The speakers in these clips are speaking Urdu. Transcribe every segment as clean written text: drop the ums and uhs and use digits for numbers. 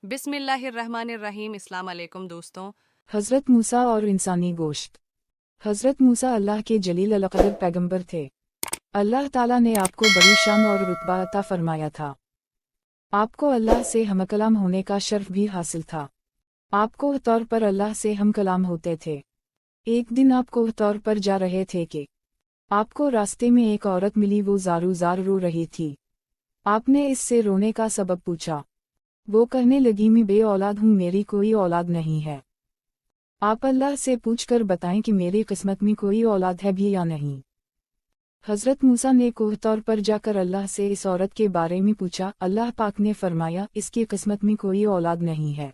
بسم اللہ الرحمن الرحیم۔ السلام علیکم دوستوں۔ حضرت موسیٰ اور انسانی گوشت۔ حضرت موسیٰ اللہ کے جلیل القدر پیغمبر تھے۔ اللہ تعالیٰ نے آپ کو بڑی شان اور رتبہ عطا فرمایا تھا۔ آپ کو اللہ سے ہم کلام ہونے کا شرف بھی حاصل تھا۔ آپ کو طور پر اللہ سے ہم کلام ہوتے تھے۔ ایک دن آپ کو طور پر جا رہے تھے کہ آپ کو راستے میں ایک عورت ملی، وہ زارو زار رو رہی تھی۔ آپ نے اس سے رونے کا سبب پوچھا۔ وہ کہنے لگی میں بے اولاد ہوں، میری کوئی اولاد نہیں ہے۔ آپ اللہ سے پوچھ کر بتائیں کہ میری قسمت میں کوئی اولاد ہے بھی یا نہیں۔ حضرت موسیٰ نے کوہ طور پر جا کر اللہ سے اس عورت کے بارے میں پوچھا۔ اللہ پاک نے فرمایا اس کی قسمت میں کوئی اولاد نہیں ہے۔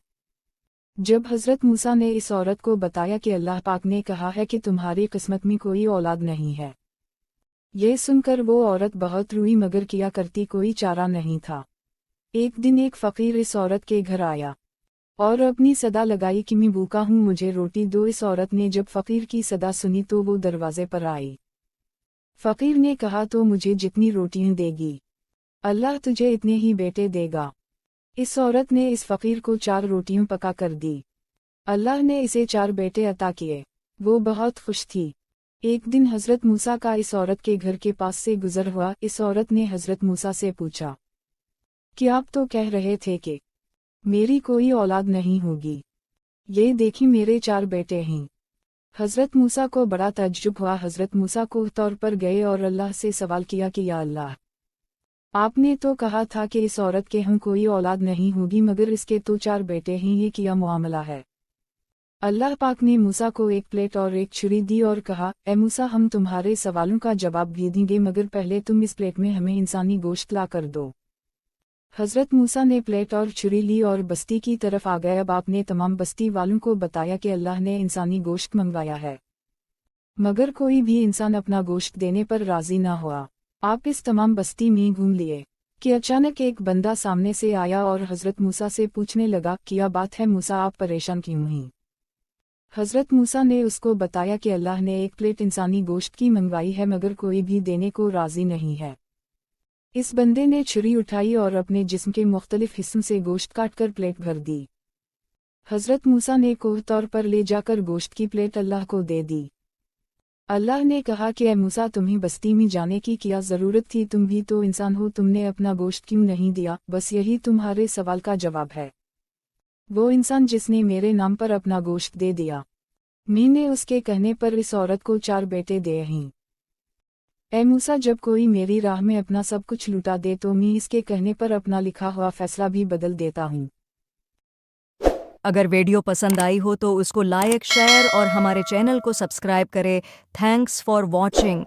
جب حضرت موسیٰ نے اس عورت کو بتایا کہ اللہ پاک نے کہا ہے کہ تمہاری قسمت میں کوئی اولاد نہیں ہے، یہ سن کر وہ عورت بہت روئی، مگر کیا کرتی کوئی چارہ نہیں تھا۔ ایک دن ایک فقیر اس عورت کے گھر آیا اور اپنی صدا لگائی کہ میں بھوکا ہوں، مجھے روٹی دو۔ اس عورت نے جب فقیر کی صدا سنی تو وہ دروازے پر آئی۔ فقیر نے کہا تو مجھے جتنی روٹیاں دے گی اللہ تجھے اتنے ہی بیٹے دے گا۔ اس عورت نے اس فقیر کو 4 روٹیاں پکا کر دی۔ اللہ نے اسے 4 بیٹے عطا کیے۔ وہ بہت خوش تھی۔ ایک دن حضرت موسیٰ کا اس عورت کے گھر کے پاس سے گزر ہوا۔ اس عورت نے حضرت موسیٰ سے پوچھا کہ آپ تو کہہ رہے تھے کہ میری کوئی اولاد نہیں ہوگی، یہ دیکھی میرے 4 بیٹے ہیں۔ حضرت موسیٰ کو بڑا تعجب ہوا۔ حضرت موسیٰ کو طور پر گئے اور اللہ سے سوال کیا کہ یا اللہ، آپ نے تو کہا تھا کہ اس عورت کے ہم کوئی اولاد نہیں ہوگی، مگر اس کے تو 4 بیٹے ہیں، یہ کیا معاملہ ہے؟ اللہ پاک نے موسیٰ کو ایک پلیٹ اور ایک چھری دی اور کہا اے موسیٰ، ہم تمہارے سوالوں کا جواب بھی دیں گے، مگر پہلے تم اس پلیٹ میں ہمیں انسانی گوشت لا کر دو۔ حضرت موسیٰ نے پلیٹ اور چھری لی اور بستی کی طرف آ گئے۔ اب آپ نے تمام بستی والوں کو بتایا کہ اللہ نے انسانی گوشت منگوایا ہے، مگر کوئی بھی انسان اپنا گوشت دینے پر راضی نہ ہوا۔ آپ اس تمام بستی میں گھوم لیے کہ اچانک ایک بندہ سامنے سے آیا اور حضرت موسیٰ سے پوچھنے لگا کیا بات ہے موسیٰ، آپ پریشان کیوں ہیں؟ حضرت موسیٰ نے اس کو بتایا کہ اللہ نے ایک پلیٹ انسانی گوشت کی منگوائی ہے، مگر کوئی بھی دینے کو راضی نہیں ہے۔ اس بندے نے چھری اٹھائی اور اپنے جسم کے مختلف حصوں سے گوشت کاٹ کر پلیٹ بھر دی۔ حضرت موسیٰ نے کوہ طور پر لے جا کر گوشت کی پلیٹ اللہ کو دے دی۔ اللہ نے کہا کہ اے موسیٰ، تمہیں بستی میں جانے کی کیا ضرورت تھی؟ تم بھی تو انسان ہو، تم نے اپنا گوشت کیوں نہیں دیا؟ بس یہی تمہارے سوال کا جواب ہے۔ وہ انسان جس نے میرے نام پر اپنا گوشت دے دیا، میں نے اس کے کہنے پر اس عورت کو 4 بیٹے دیے ہیں۔ اے موسیٰ، جب کوئی میری راہ میں اپنا سب کچھ لوٹا دے تو میں اس کے کہنے پر اپنا لکھا ہوا فیصلہ بھی بدل دیتا ہوں۔ اگر ویڈیو پسند آئی ہو تو اس کو لائک، شیئر اور ہمارے چینل کو سبسکرائب کرے۔ Thanks for watching.